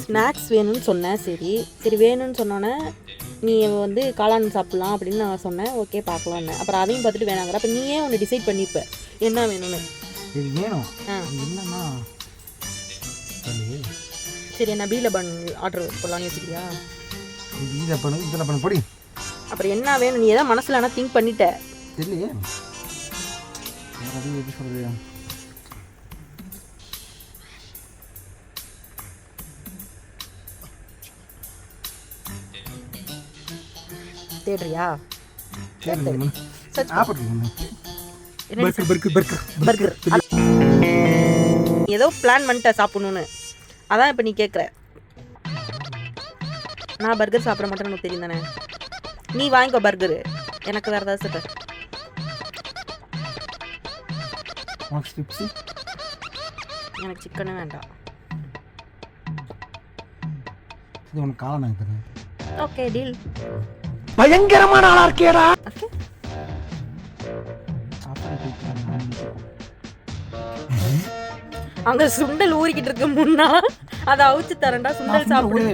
Snacks வேணும்னு சொன்னேன். சரி வேணும்னு சொன்னோன்னே நீ வந்து காளான் சாப்பிட்லாம் அப்படின்னு நான் சொன்னேன். ஓகே பார்க்கலான்னு. அப்புறம் அதையும் பார்த்துட்டு வேணாங்கிற. அப்போ நீயே ஒன்று டிசைட் பண்ணிப்ப என்ன வேணும்னு. இது வேணும் என்னன்னா சரி என்ன பீல பன் ஆர்டர் போடலான்னு யோசிக்கிறியா? இதில் பண்ணு பொடி. அப்புறம் என்ன வேணும் நீ எதாவது மனசில் ஆனால் திங்க் பண்ணிட்ட இல்லையே. எப்படி சொல்கிறது, தேடுறியா? பர்கர் ஏதோ பிளான் பண்ணிட்ட சாப்பிடணும்னு, அதான் இப்போ நீ கேட்குற. நான் பர்கர் சாப்பிட மாட்டேன்னு உனக்கு தெரியும் தானே. நீ வாங்கிக்கோ பர்கரு, எனக்கு வேறு ஏதாவது சார். எனக்கு சிக்கனே வேண்டாம். Okay deal. பயங்கரமான ஆளா இருக்கேடா. அங்க சுண்டல் ஊறிக்கிட்டு இருக்கு முன்னா, அதை அவிச்சு தரேன்டா. சுண்டல் சாப்பிடு.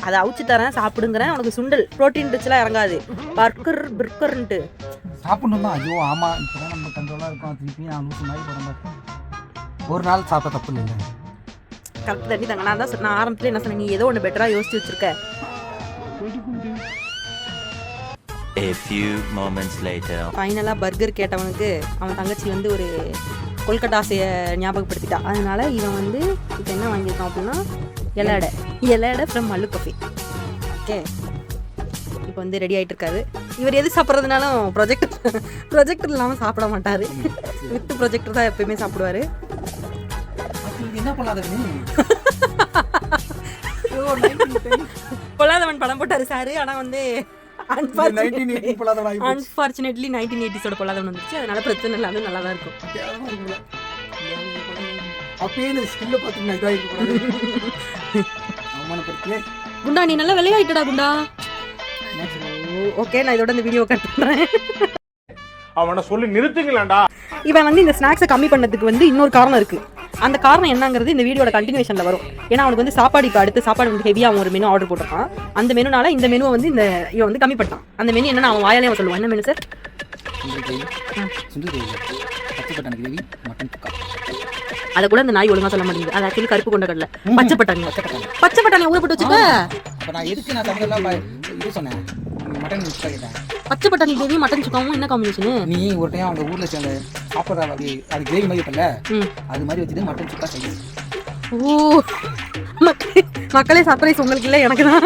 அதை அவிச்சு தரேன் சாப்பிடுங்கிறேன். உனக்கு சுண்டல் புரோட்டீன் ரிச்லாம் இறங்காது. பர்கர்ன்ட்டு சாப்பிடணும் தான். ஐயோ ஆமா, இப்போதான் நம்ம கண்ட்ரோலாக இருக்கோம். திருப்பி நான் லூசு மாதிரி போகிறேன். ஒரு நாள் சாப்பிட தப்பு இல்லை. கரெக்ட் தண்ணி தாங்க. நான் ஆரம்பத்தில் என்ன சொன்னேன், நீ ஏதோ ஒன்று பெட்டராக யோசிச்சு வச்சிருக்க. A few moments later. ஃபைனலாக பர்கர் கேட்டவனுக்கு அவன் தங்கச்சி வந்து ஒரு கொல்கட்டா ஆசையை ஞாபகப்படுத்திட்டா. அதனால இவன் வந்து இப்போ என்ன வாங்கியிருக்கான் அப்படின்னா எலடை ஃப்ரம் மல்லு கஃபே. ஓகே, இப்போ வந்து ரெடி ஆகிட்டு இருக்காரு. இவர் எது சாப்பிட்றதுனாலும் ப்ரொஜெக்டர் இல்லாமல் சாப்பிட மாட்டார். வித் ப்ரொஜெக்டர் தான் எப்பயுமே சாப்பிடுவார். என்ன பண்ணாத பொல்லாதவன் படம் போட்டாரு சாரு. ஆனால் வந்து அன்ஃபார்ச்சுனேட்லி 1980s பொல்லாதவன் வந்துருச்சு. அதனால பிரச்சனை இல்லை, அது நல்லா தான் இருக்கும். குண்டா நீ நல்லா விளையாடிட்டடா குண்டா. ஓகே, நான் இதோட இந்த வீடியோ கட் பண்றேன். அவனை சொல்லி நிறுத்துங்களேன்டா. இவன் வந்து இந்த ஸ்நாக்ஸை கம்மி பண்ணதுக்கு வந்து இன்னொரு காரணம் இருக்கு. அந்த காரணம் என்னங்கிறது இந்த வீடியோட கண்டினியூஷன்ல வரும். ஏன்னா அவனுக்கு வந்து சாப்பாடு இப்போ அடுத்து சாப்பாடு வந்து ஹெவியாக அவன் ஒரு மெனு ஆர்டர் போட்டிருக்கான். அந்த மெனுனால இந்த மெனுவை வந்து இவன் வந்து கம்மி பண்ணான். அந்த மெனு என்னன்னு அவன் வாயாலே அவன் சொல்லுவான். என்ன மெனு சார்? அதை கூட இந்த நாய் ஒழுங்கா சொல்ல மாட்டேங்குது. அது ஆக்சுவலி கருப்பு கொண்ட கடலை, பச்சை பட்டாணி ஊற போட்டு வச்சுக்க. பச்சை பட்டாணி கிரேவி மட்டன் சுக்காவும் என்ன காம்பினேஷன்? நீ ஒரு டைம் அவங்க ஊர்ல சேர்ந்த சாப்பிட்ற அது கிரேவி மாதிரி இருக்கல, அது மாதிரி வச்சுட்டு மட்டன் சுக்கா செய்யும். ஓ மக்களே, சர்ப்ரைஸ் உங்களுக்கு இல்லை, எனக்கு தான்.